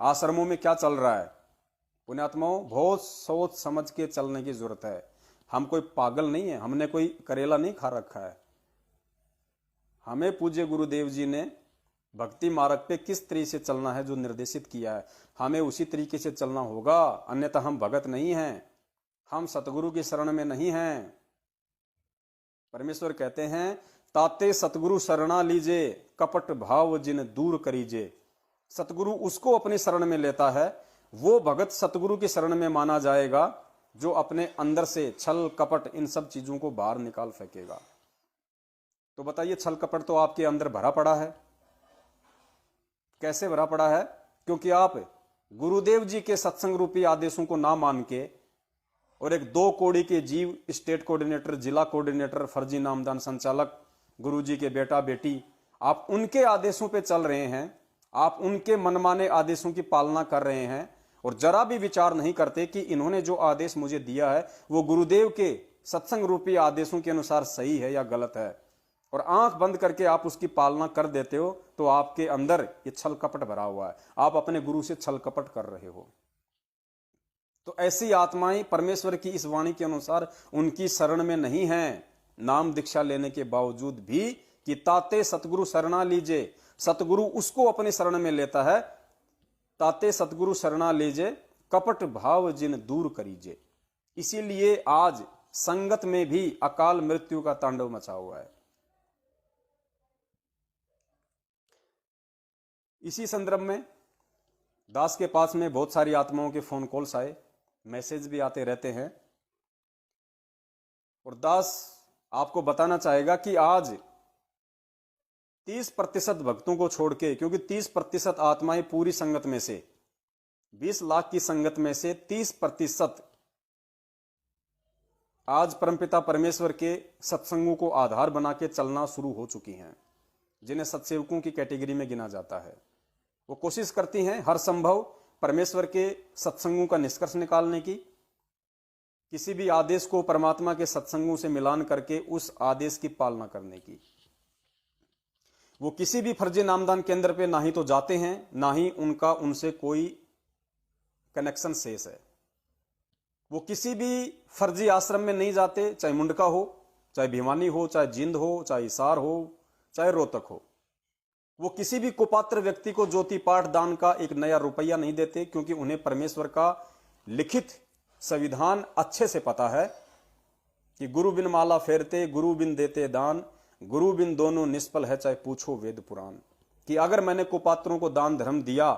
आश्रमों में क्या चल रहा है। पुण्यात्माओं, बहुत सोच समझ के चलने की जरूरत है। हम कोई पागल नहीं है, हमने कोई करेला नहीं खा रखा है। हमें पूज्य गुरुदेव जी ने भक्ति मार्ग पे किस तरीके से चलना है जो निर्देशित किया है, हमें उसी तरीके से चलना होगा। अन्यथा हम भगत नहीं हैं, हम सतगुरु की शरण में नहीं हैं। परमेश्वर कहते हैं, ताते सतगुरु शरणा लीजे, कपट भाव जिन दूर करीजे। सतगुरु उसको अपनी शरण में लेता है, वो भगत सतगुरु की शरण में माना जाएगा जो अपने अंदर से छल कपट इन सब चीजों को बाहर निकाल फेंकेगा। तो बताइए, छल कपट तो आपके अंदर भरा पड़ा है। कैसे भरा पड़ा है? क्योंकि आप गुरुदेव जी के सत्संग रूपी आदेशों को ना मान के और एक 2 कौड़ी के जीव, स्टेट कोऑर्डिनेटर, जिला कोऑर्डिनेटर, फर्जी नामदान संचालक, गुरुजी के बेटा बेटी, आप उनके आदेशों पे चल रहे हैं, आप उनके मनमाने आदेशों की पालना कर रहे हैं और जरा भी विचार नहीं करते कि इन्होंने जो आदेश मुझे दिया है वो गुरुदेव के सत्संग रूपी आदेशों के अनुसार सही है या गलत है, और आंख बंद करके आप उसकी पालना कर देते हो, तो आपके अंदर ये छल कपट भरा हुआ है। आप अपने गुरु से छल कपट कर रहे हो। तो ऐसी आत्माएं परमेश्वर की इस वाणी के अनुसार उनकी शरण में नहीं हैं, नाम दीक्षा लेने के बावजूद भी, कि ताते सतगुरु शरणा लीजे। सतगुरु उसको अपने शरण में लेता है, ताते सतगुरु शरणा लीजे, कपट भाव जिन दूर करीजे। इसीलिए आज संगत में भी अकाल मृत्यु का तांडव मचा हुआ है। इसी संदर्भ में दास के पास में बहुत सारी आत्माओं के फोन कॉल्स आए, मैसेज भी आते रहते हैं, और दास आपको बताना चाहेगा कि आज 30% भक्तों को छोड़ के, क्योंकि 30% आत्माएं पूरी संगत में से, 20 लाख की संगत में से 30% आज परमपिता परमेश्वर के सत्संगों को आधार बना के चलना शुरू हो चुकी हैं, जिन्हें सत्सेवकों की कैटेगरी में गिना जाता है। वो कोशिश करती हैं हर संभव परमेश्वर के सत्संगों का निष्कर्ष निकालने की, किसी भी आदेश को परमात्मा के सत्संगों से मिलान करके उस आदेश की पालना करने की। वो किसी भी फर्जी नामदान केंद्र पे ना ही तो जाते हैं, ना ही उनका उनसे कोई कनेक्शन शेष है। वो किसी भी फर्जी आश्रम में नहीं जाते, चाहे मुंडका हो, चाहे भिवानी हो, चाहे जिंद हो, चाहे हिसार हो, चाहे रोहतक हो। वो किसी भी कुपात्र व्यक्ति को ज्योति पाठ दान का 1 नया रुपया नहीं देते, क्योंकि उन्हें परमेश्वर का लिखित संविधान अच्छे से पता है कि गुरु बिन माला फेरते, गुरु बिन देते दान, गुरु बिन दोनों निष्फल है, चाहे पूछो वेद पुराण। कि अगर मैंने कुपात्रों को दान धर्म दिया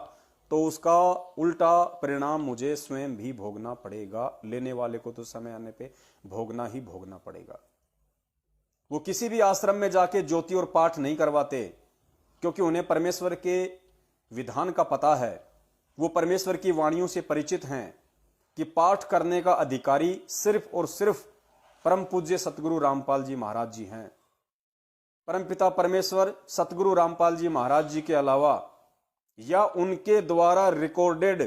तो उसका उल्टा परिणाम मुझे स्वयं भी भोगना पड़ेगा, लेने वाले को तो समय आने पे भोगना ही भोगना पड़ेगा। वो किसी भी आश्रम में जाके ज्योति और पाठ नहीं करवाते, क्योंकि उन्हें परमेश्वर के विधान का पता है, वो परमेश्वर की वाणियों से परिचित हैं कि पाठ करने का अधिकारी सिर्फ और सिर्फ परम पूज्य सतगुरु रामपाल जी महाराज जी हैं। परमपिता परमेश्वर सतगुरु रामपाल जी महाराज जी के अलावा या उनके द्वारा रिकॉर्डेड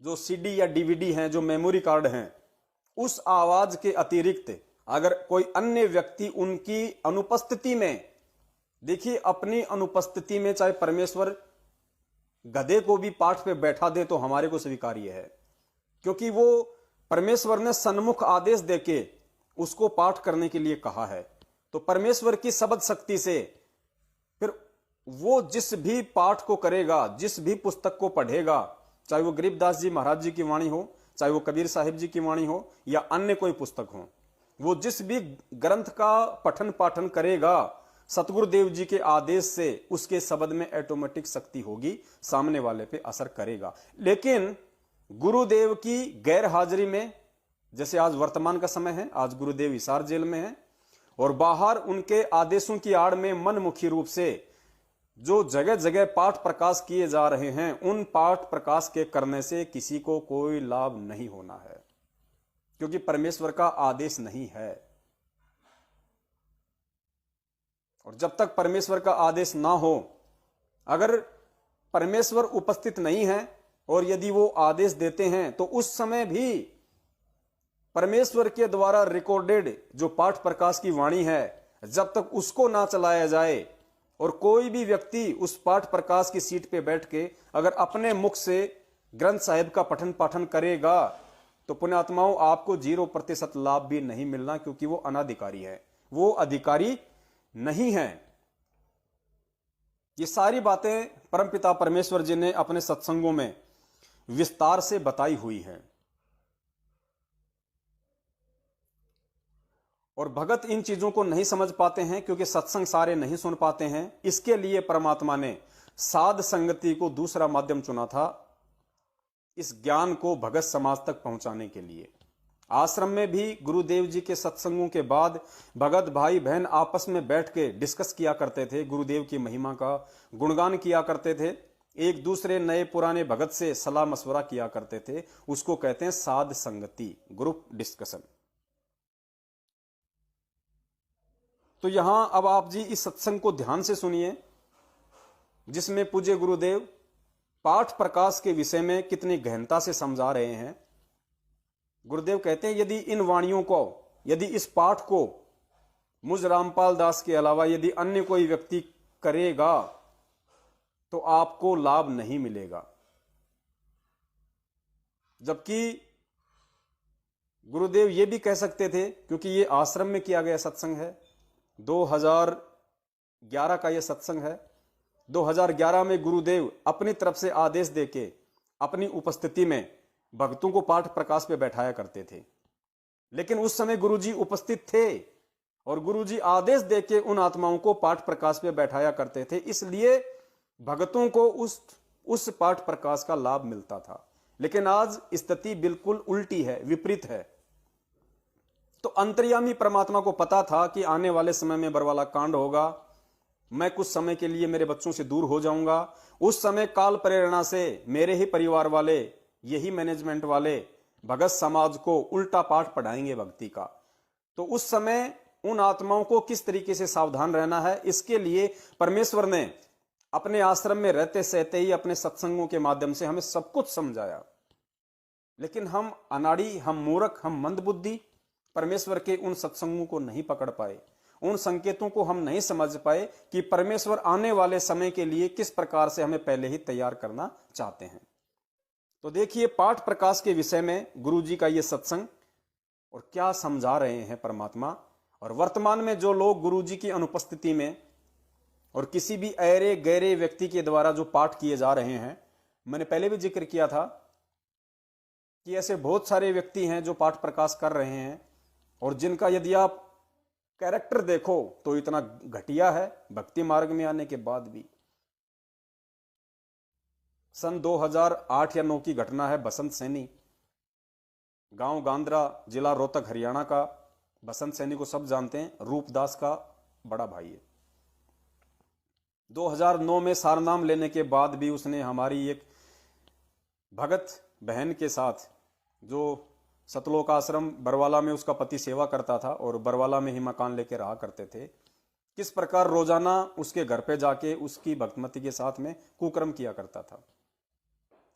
जो सीडी या डीवीडी हैं, जो मेमोरी कार्ड हैं, उस आवाज के अतिरिक्त अगर कोई अन्य व्यक्ति उनकी अनुपस्थिति में, देखिए अपनी अनुपस्थिति में चाहे परमेश्वर गधे को भी पाठ पे बैठा दे तो हमारे को स्वीकार्य है, क्योंकि वो परमेश्वर ने सन्मुख आदेश देके उसको पाठ करने के लिए कहा है। तो परमेश्वर की शब्द शक्ति से फिर वो जिस भी पाठ को करेगा, जिस भी पुस्तक को पढ़ेगा, चाहे वो गरीबदास जी महाराज जी की वाणी हो, चाहे वो कबीर साहिब जी की वाणी हो या अन्य कोई पुस्तक हो, वो जिस भी ग्रंथ का पठन पाठन करेगा, सतगुरुदेव जी के आदेश से उसके शब्द में ऑटोमेटिक शक्ति होगी, सामने वाले पे असर करेगा। लेकिन गुरुदेव की गैर हाजिरी में, जैसे आज वर्तमान का समय है, आज गुरुदेव हिसार जेल में है और बाहर उनके आदेशों की आड़ में मनमुखी रूप से जो जगह जगह पाठ प्रकाश किए जा रहे हैं, उन पाठ प्रकाश के करने से किसी को कोई लाभ नहीं होना है, क्योंकि परमेश्वर का आदेश नहीं है। और जब तक परमेश्वर का आदेश ना हो, अगर परमेश्वर उपस्थित नहीं है और यदि वो आदेश देते हैं तो उस समय भी परमेश्वर के द्वारा रिकॉर्डेड जो पाठ प्रकाश की वाणी है, जब तक उसको ना चलाया जाए, और कोई भी व्यक्ति उस पाठ प्रकाश की सीट पे बैठ के अगर अपने मुख से ग्रंथ साहिब का पठन पाठन करेगा तो पुण्यात्माओं आपको 0% लाभ भी नहीं मिलना, क्योंकि वो अनाधिकारी है, वो अधिकारी नहीं है। ये सारी बातें परमपिता परमेश्वर जी ने अपने सत्संगों में विस्तार से बताई हुई है। और भगत इन चीजों को नहीं समझ पाते हैं क्योंकि सत्संग सारे नहीं सुन पाते हैं। इसके लिए परमात्मा ने साध संगति को दूसरा माध्यम चुना था, इस ज्ञान को भगत समाज तक पहुंचाने के लिए। आश्रम में भी गुरुदेव जी के सत्संगों के बाद भगत भाई बहन आपस में बैठ के डिस्कस किया करते थे, गुरुदेव की महिमा का गुणगान किया करते थे, एक दूसरे नए पुराने भगत से सलाह मशवरा किया करते थे। उसको कहते हैं साध संगति, ग्रुप डिस्कशन। तो यहां अब आप जी इस सत्संग को ध्यान से सुनिए, जिसमें पूज्य गुरुदेव पाठ प्रकाश के विषय में कितनी गहनता से समझा रहे हैं। गुरुदेव कहते हैं यदि इन वाणियों को, यदि इस पाठ को मुझ रामपाल दास के अलावा यदि अन्य कोई व्यक्ति करेगा तो आपको लाभ नहीं मिलेगा। जबकि गुरुदेव ये भी कह सकते थे, क्योंकि ये आश्रम में किया गया सत्संग है, 2011 का ये सत्संग है। 2011 में गुरुदेव अपनी तरफ से आदेश देके अपनी उपस्थिति में भक्तों को पाठ प्रकाश पे बैठाया करते थे। लेकिन उस समय गुरुजी उपस्थित थे और गुरुजी आदेश देके उन आत्माओं को पाठ प्रकाश पे बैठाया करते थे, इसलिए भक्तों को उस पाठ प्रकाश का लाभ मिलता था। लेकिन आज स्थिति बिल्कुल उल्टी है, विपरीत है। तो अंतर्यामी परमात्मा को पता था कि आने वाले समय में बरवाला कांड होगा, मैं कुछ समय के लिए मेरे बच्चों से दूर हो जाऊंगा। उस समय काल प्रेरणा से मेरे ही परिवार वाले, यही मैनेजमेंट वाले भगत समाज को उल्टा पाठ पढ़ाएंगे भक्ति का। तो उस समय उन आत्माओं को किस तरीके से सावधान रहना है, इसके लिए परमेश्वर ने अपने आश्रम में रहते सहते ही अपने सत्संगों के माध्यम से हमें सब कुछ समझाया। लेकिन हम अनाड़ी, हम मूर्ख, हम मंदबुद्धि परमेश्वर के उन सत्संगों को नहीं पकड़ पाए, उन संकेतों को हम नहीं समझ पाए कि परमेश्वर आने वाले समय के लिए किस प्रकार से हमें पहले ही तैयार करना चाहते हैं। तो देखिए पाठ प्रकाश के विषय में गुरु जी का ये सत्संग और क्या समझा रहे हैं परमात्मा। और वर्तमान में जो लोग गुरु जी की अनुपस्थिति में और किसी भी ऐरे गहरे व्यक्ति के द्वारा जो पाठ किए जा रहे हैं, मैंने पहले भी जिक्र किया था कि ऐसे बहुत सारे व्यक्ति हैं जो पाठ प्रकाश कर रहे हैं और जिनका यदि आप कैरेक्टर देखो तो इतना घटिया है भक्ति मार्ग में आने के बाद भी। सन 2008 या 9 की घटना है। बसंत सैनी, गांव गांद्रा, जिला रोहतक, हरियाणा का। बसंत सैनी को सब जानते हैं, रूपदास का बड़ा भाई है। 2009 में सारनाम लेने के बाद भी उसने हमारी एक भगत बहन के साथ, जो सतलोक आश्रम बरवाला में उसका पति सेवा करता था और बरवाला में ही मकान लेके रहा करते थे, किस प्रकार रोजाना उसके घर पे जाके उसकी भक्तमती के साथ में कुकर्म किया करता था।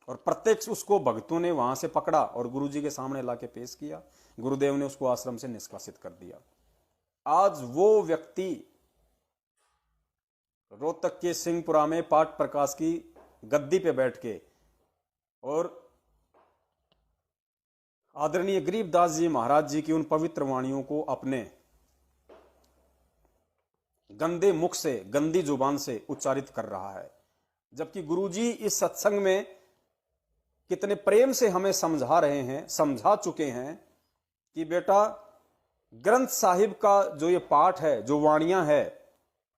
और प्रत्यक्ष उसको भक्तों ने वहां से पकड़ा और गुरुजी के सामने लाके पेश किया। गुरुदेव ने उसको आश्रम से निष्कासित कर दिया। आज वो व्यक्ति रोहतक के सिंहपुरा में पाठ प्रकाश की गद्दी पे बैठ के और आदरणीय गरीबदास जी महाराज जी की उन पवित्र वाणियों को अपने गंदे मुख से, गंदी जुबान से उच्चारित कर रहा है। जबकि गुरुजी इस सत्संग में कितने प्रेम से हमें समझा रहे हैं, समझा चुके हैं कि बेटा ग्रंथ साहिब का जो ये पाठ है, जो वाणियां है,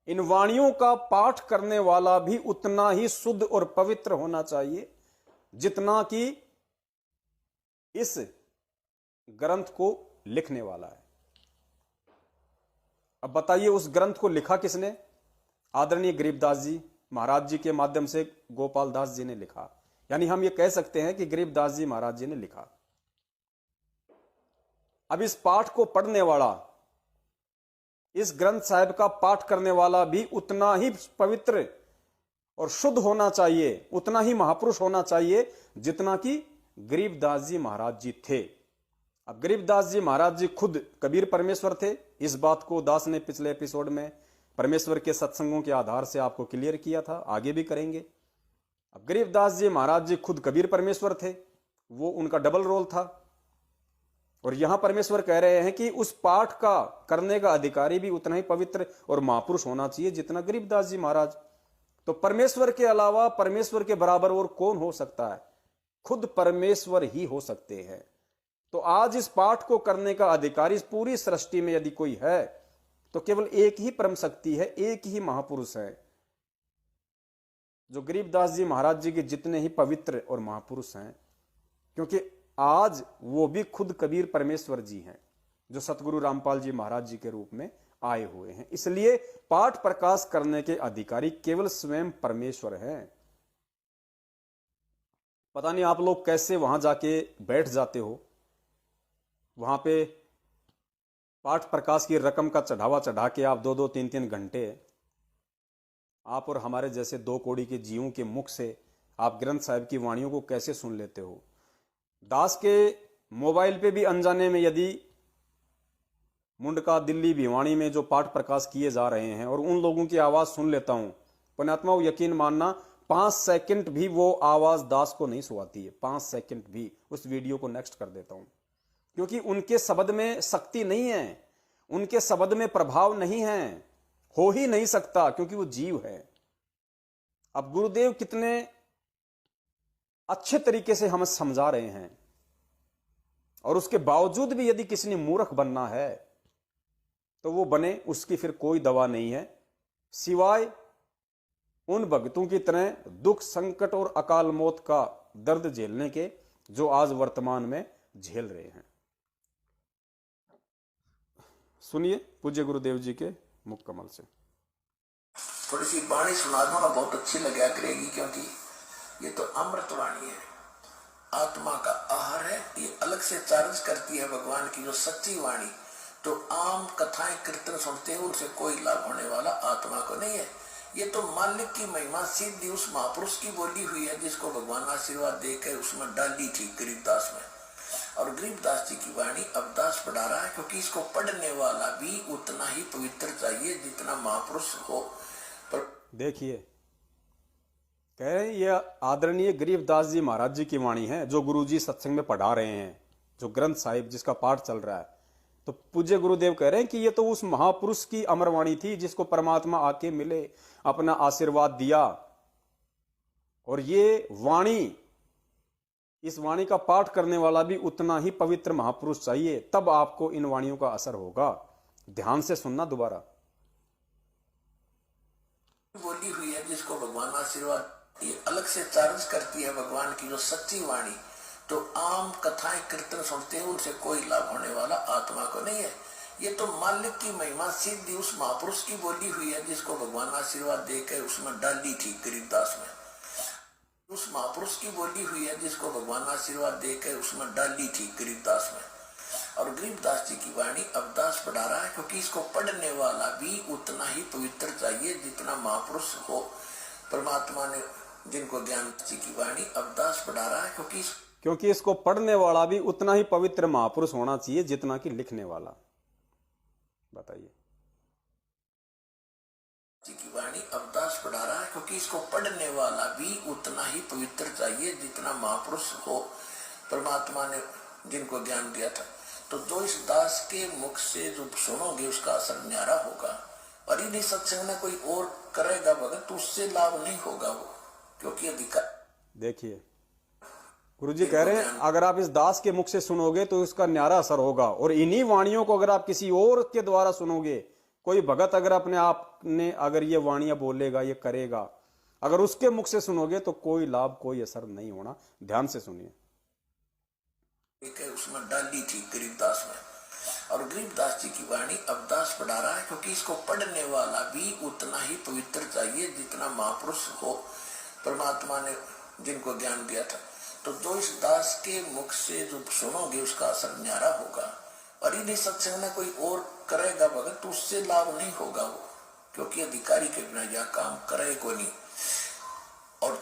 इन वाणियों का पाठ करने वाला भी उतना ही शुद्ध और पवित्र होना चाहिए जितना कि इस ग्रंथ को लिखने वाला है। अब बताइए उस ग्रंथ को लिखा किसने? आदरणीय गरीबदास जी महाराज जी के माध्यम से गोपाल दास जी ने लिखा। यानी हम ये कह सकते हैं कि गरीबदास जी महाराज जी ने लिखा। अब इस पाठ को पढ़ने वाला, इस ग्रंथ साहिब का पाठ करने वाला भी उतना ही पवित्र और शुद्ध होना चाहिए, उतना ही महापुरुष होना चाहिए जितना कि गरीबदास जी महाराज जी थे। अब गरीबदास जी महाराज जी खुद कबीर परमेश्वर थे। इस बात को दास ने पिछले एपिसोड में परमेश्वर के सत्संगों के आधार से आपको क्लियर किया था, आगे भी करेंगे। अब गरीबदास जी महाराज जी खुद कबीर परमेश्वर थे, वो उनका डबल रोल था। और यहां परमेश्वर कह रहे हैं कि उस पाठ का करने का अधिकारी भी उतना ही पवित्र और महापुरुष होना चाहिए जितना गरीबदास जी महाराज। तो परमेश्वर के अलावा परमेश्वर के बराबर और कौन हो सकता है? खुद परमेश्वर ही हो सकते हैं। तो आज इस पाठ को करने का अधिकारी इस पूरी सृष्टि में यदि कोई है तो केवल एक ही परम शक्ति है, एक ही महापुरुष है, जो गरीबदास जी महाराज जी के जितने ही पवित्र और महापुरुष हैं। क्योंकि आज वो भी खुद कबीर परमेश्वर जी हैं, जो सतगुरु रामपाल जी महाराज जी के रूप में आए हुए हैं। इसलिए पाठ प्रकाश करने के अधिकारी केवल स्वयं परमेश्वर हैं। पता नहीं आप लोग कैसे वहां जाके बैठ जाते हो, वहां पे पाठ प्रकाश की रकम का चढ़ावा चढ़ा के आप 2-2, 3-3 घंटे आप और हमारे जैसे 2 कौड़ी के जीवों के मुख से आप ग्रंथ साहिब की वाणियों को कैसे सुन लेते हो? दास के मोबाइल पे भी अनजाने में यदि मुंडका दिल्ली भिवानी में जो पाठ प्रकाश किए जा रहे हैं और उन लोगों की आवाज सुन लेता हूं, पुण्यात्मा यकीन मानना 5 सेकंड भी वो आवाज दास को नहीं सुहाती है। 5 सेकंड भी उस वीडियो को नेक्स्ट कर देता हूं, क्योंकि उनके शब्द में शक्ति नहीं है, उनके शब्द में प्रभाव नहीं है, हो ही नहीं सकता, क्योंकि वो जीव है। अब गुरुदेव कितने अच्छे तरीके से हमें समझा रहे हैं, और उसके बावजूद भी यदि किसी ने मूर्ख बनना है तो वो बने, उसकी फिर कोई दवा नहीं है सिवाय उन भक्तों की तरह दुख संकट और अकाल मौत का दर्द झेलने के, जो आज वर्तमान में झेल रहे हैं। सुनिए पूज्य गुरुदेव जी के मुख कमल से। थोड़ी सी वाणी सुना दूंगा, बहुत अच्छी लगा करेगी, क्योंकि ये तो अमृत वाणी है, आत्मा का आहार है। ये अलग से चार्ज करती है भगवान की जो सच्ची वाणी। तो आम कथाएं कीर्तन सुनते हैं उनसे कोई लाभ होने वाला आत्मा को नहीं है। ये तो मालिक की महिमा सीधी उस महापुरुष की बोली हुई है, जिसको भगवान आशीर्वाद देकर उसमें डाली थी गरीबदास में। और गरीबदास जी की वाणी अब दास पढ़ा रहा है, क्योंकि इसको पढ़ने वाला भी उतना ही पवित्र चाहिए जितना महापुरुष हो। पर देखिए कह रहे हैं ये आदरणीय गरीबदास जी महाराज जी की वाणी है, जो गुरुजी सत्संग में पढ़ा रहे हैं, जो ग्रंथ साहिब जिसका पाठ चल रहा है। तो पूज्य गुरुदेव कह रहे हैं कि ये तो उस महापुरुष की अमर वाणी थी, जिसको परमात्मा आके मिले, अपना आशीर्वाद दिया। और ये वाणी, इस वाणी का पाठ करने वाला भी उतना ही पवित्र महापुरुष चाहिए, तब आपको इन वाणियों का असर होगा। ध्यान से सुनना दोबारा। बोली हुई है जिसको भगवान आशीर्वाद, ये अलग से चार्ज करती है भगवान की जो सच्ची वाणी। तो आम कथाएं कीर्तन सुनते हैं उनसे कोई लाभ होने वाला आत्मा को नहीं है। ये तो मालिक की महिमा सीधी उस महापुरुष की बोली हुई है, जिसको भगवान आशीर्वाद देकर उसमें डाली थी गरीबदास में। उस महापुरुष की बोली हुई है, जिसको भगवान आशीर्वाद देकर उसमें डाली थी गरीबदास में। और गरीबदास जी की वाणी अब दास पढ़ा रहा है, क्योंकि इसको पढ़ने वाला भी उतना ही पवित्र चाहिए जितना महापुरुष हो। परमात्मा ने जिनको ज्ञान जी की वाणी अब दास पढ़ा रहा है, क्योंकि इसको पढ़ने वाला भी उतना ही पवित्र महापुरुष होना चाहिए जितना कि लिखने वाला। बताइए। जी की वाणी अब दास पढ़ा रहा है, क्योंकि इसको पढ़ने वाला भी उतना ही पवित्र चाहिए जितना महापुरुष हो। परमात्मा ने जिनको ज्ञान दिया था। तो जो इस दास के मुख से जो सुनोगे उसका असर न्यारा होगा। और यदि सत्संग में कोई और करेगा भगत तो उससे लाभ नहीं होगा वो, क्योंकि अधिकार। देखिए गुरुजी कह रहे हैं अगर आप इस दास के मुख से सुनोगे तो इसका न्यारा असर होगा, और इन्हीं वाणियों को अगर आप किसी और के द्वारा सुनोगे, कोई भगत अगर अपने आप ने अगर ये वाणियां बोलेगा, ये करेगा, अगर उसके मुख से सुनोगे तो कोई लाभ कोई असर नहीं होना। ध्यान से सुनिए। उसमें डाली थी गरीबदास में। और गरीबदास जी की वाणी अब दास पढ़ा रहा है, क्योंकि इसको पढ़ने वाला भी उतना ही पवित्र चाहिए जितना महापुरुष हो। परमात्मा ने जिनको ज्ञान दिया था। तो जो इस दास के मुख से जो सुनोगे उसका असर न्यारा होगा। और यदि सत्संग में कोई और करेगा भगत तो उससे लाभ नहीं होगा वो, क्योंकि अधिकारी के बिना यह काम करे को नहीं। और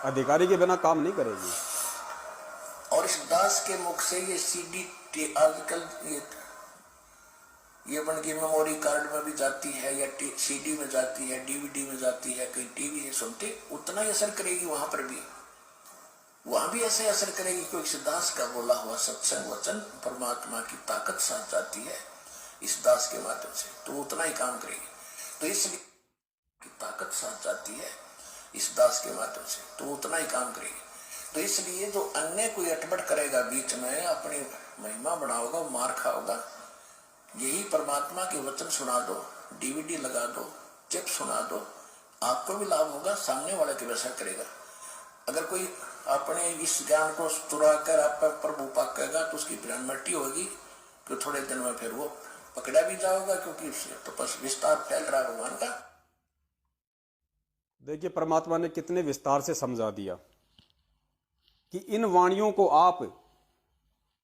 अधिकारी के बिना काम नहीं करेगी। और इस दास के मुख से ये सीडी आजकल ये ये बन के मेमोरी कार्ड में भी जाती है या सीडी में जाती है, डीवीडी में जाती है, कहीं टीवी से सुनते, उतना ही असर करेगी वहां पर भी। वहां भी ऐसे असर करेगी क्योंकि इस दास का बोला हुआ सत्संग वचन परमात्मा की ताकत साथ जाती है इस दास के माध्यम से, तो उतना ही काम करेगी। तो इसलिए की ताकत साथ जाती है इस दास के माध्यम से, तो उतना ही काम करेगी। तो इसलिए जो अन्य कोई अटपट करेगा बीच में, अपनी महिमा बढ़ाओगा, मार खाओगा, यही परमात्मा के वचन सुना दो, डीवीडी लगा दो, चिप सुना दो, आपको भी लाभ होगा, सामने वाले के वैसा करेगा। अगर कोई अपने इस ज्ञान को चुरा कर आप पर प्रभु पाकेगा तो उसकी ब्रह्मटी होगी कि थोड़े दिन में फिर वो पकड़ा भी जाओगा, क्योंकि उससे तो बस विस्तार फैल रहा है भगवान का। देखिए परमात्मा ने कितने विस्तार से समझा दिया कि इन वाणियों को आप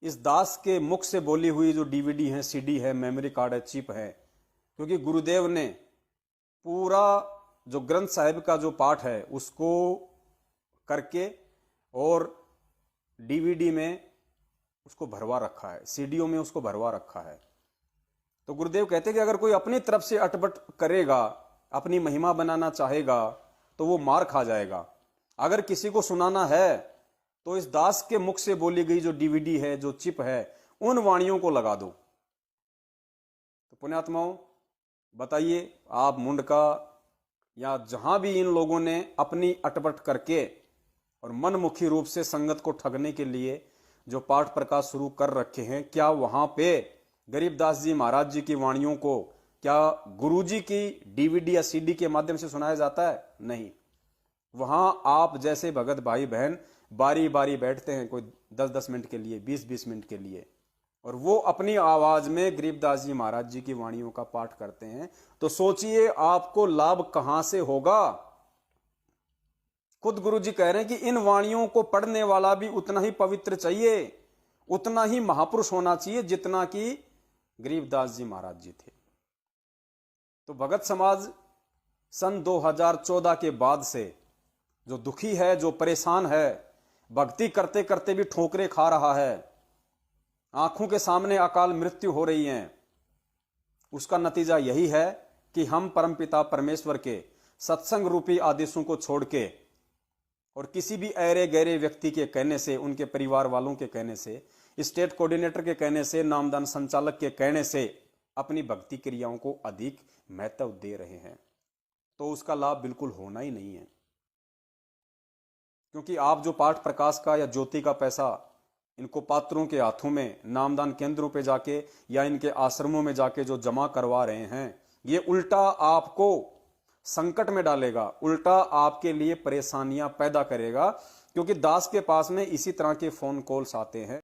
इस दास के मुख से बोली हुई जो डीवीडी है, सीडी है, मेमोरी कार्ड है, चिप है, क्योंकि गुरुदेव ने पूरा जो ग्रंथ साहिब का जो पाठ है उसको करके और डीवीडी में उसको भरवा रखा है, सीडीओ में उसको भरवा रखा है। तो गुरुदेव कहते हैं कि अगर कोई अपनी तरफ से अटपट करेगा, अपनी महिमा बनाना चाहेगा, तो वो मार खा जाएगा। अगर किसी को सुनाना है तो इस दास के मुख से बोली गई जो डीवीडी है, जो चिप है, उन वाणियों को लगा दो। तो पुण्यात्माओं बताइए, आप मुंडका या जहां भी इन लोगों ने अपनी अटपट करके और मनमुखी रूप से संगत को ठगने के लिए जो पाठ प्रकाश शुरू कर रखे हैं, क्या वहां पे गरीबदास जी महाराज जी की वाणियों को क्या गुरु जी की डीवीडी या सीडी के माध्यम से सुनाया जाता है? नहीं। वहां आप जैसे भगत भाई बहन बारी बारी बैठते हैं, कोई 10-10 मिनट के लिए, 20-20 मिनट के लिए, और वो अपनी आवाज में गरीबदास जी महाराज जी की वाणियों का पाठ करते हैं। तो सोचिए आपको लाभ कहां से होगा। खुद गुरु जी कह रहे हैं कि इन वाणियों को पढ़ने वाला भी उतना ही पवित्र चाहिए, उतना ही महापुरुष होना चाहिए जितना कि गरीबदास जी महाराज जी थे। तो भगत समाज सन 2014 के बाद से जो दुखी है, जो परेशान है, भक्ति करते करते भी ठोकरें खा रहा है, आंखों के सामने अकाल मृत्यु हो रही है, उसका नतीजा यही है कि हम परमपिता परमेश्वर के सत्संग रूपी आदेशों को छोड़ के और किसी भी ऐरे गहरे व्यक्ति के कहने से, उनके परिवार वालों के कहने से, स्टेट कोऑर्डिनेटर के कहने से, नामदान संचालक के कहने से अपनी भक्ति क्रियाओं को अधिक महत्व दे रहे हैं, तो उसका लाभ बिल्कुल होना ही नहीं है। क्योंकि आप जो पाठ प्रकाश का या ज्योति का पैसा इनको पात्रों के हाथों में नामदान केंद्रों पे जाके या इनके आश्रमों में जाके जो जमा करवा रहे हैं, ये उल्टा आपको संकट में डालेगा, उल्टा आपके लिए परेशानियां पैदा करेगा। क्योंकि दास के पास में इसी तरह के फोन कॉल्स आते हैं